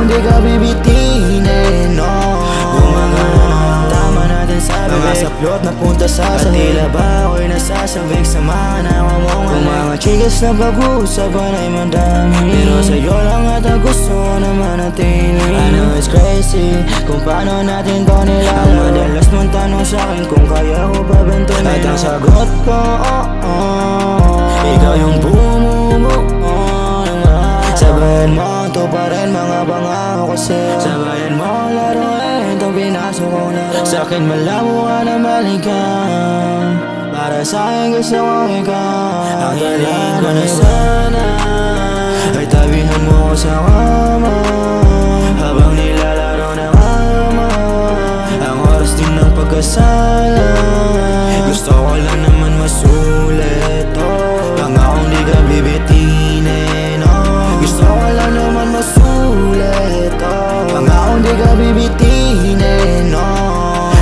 Pangakong di ka bibitinin, no. Gumagana na ang tama natin sa bibig, mga saplot na punta sa sahig. At tila ba ako'y nasasabik sa mga nakamong halik. Kung mga chikas na pag-uusapan ay madami, pero sa'yo lang at ang gusto na manatili. I know it's crazy kung paano natin to nilalaro. Ang madalas mong tanong sa'kin kung kaya ko ba bantunin, at ang sagot ko, ikaw yung bumubuo ng araw. Sabayan mo, tuparin mga pangako ko sa'yo. Sabayan mo, laruin itong pinasok kong laro. Sa'kin malabo ka na balikan, para sa'kin gusto ko ikaw. Ang hiling ko na sana ay tabihan mo ko sa kama, habang nilalaro ng ama ang oras din ng pagkasala. Gusto ko lang naman masulit, pangakong di ka bibitinin, gusto ko lang naman masulit, pangakong di ka bibitinin,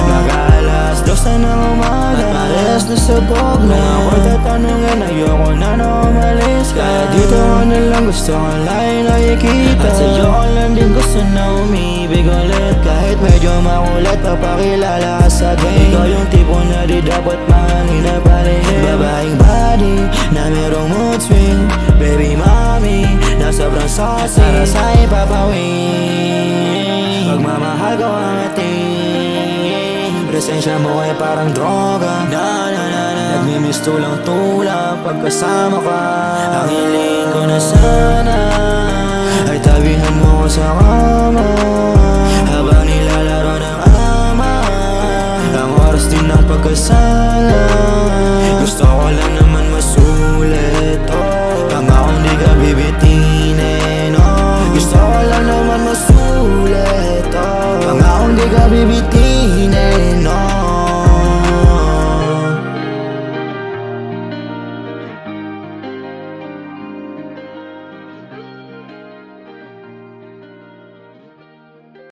mag-alas 2 na ng umaga at parehas na sabog na. Kung ako'y tatanungin, ayoko na umalis. Kaya dito ko na lang gusto ko lang nakikita, at sa'yo ko lang din gusto na umibig ulit. Kahit medyo makulat, papakilala ka sa'kin. Ikaw yung tipo na di dapat mahalin na palihin. Babaeng body na merong mood swing, baby mommy na sobrang saucy, para sa ipapawing. Pagmamahal ko ang ating, presensya mo ay parang droga. Nagmimiss tulang-tulang pagkasama ka. Ang hiling ko na sana ay tabihan mo ko sa kama, habang nilalaro ng ama ang oras din ng pagkasama.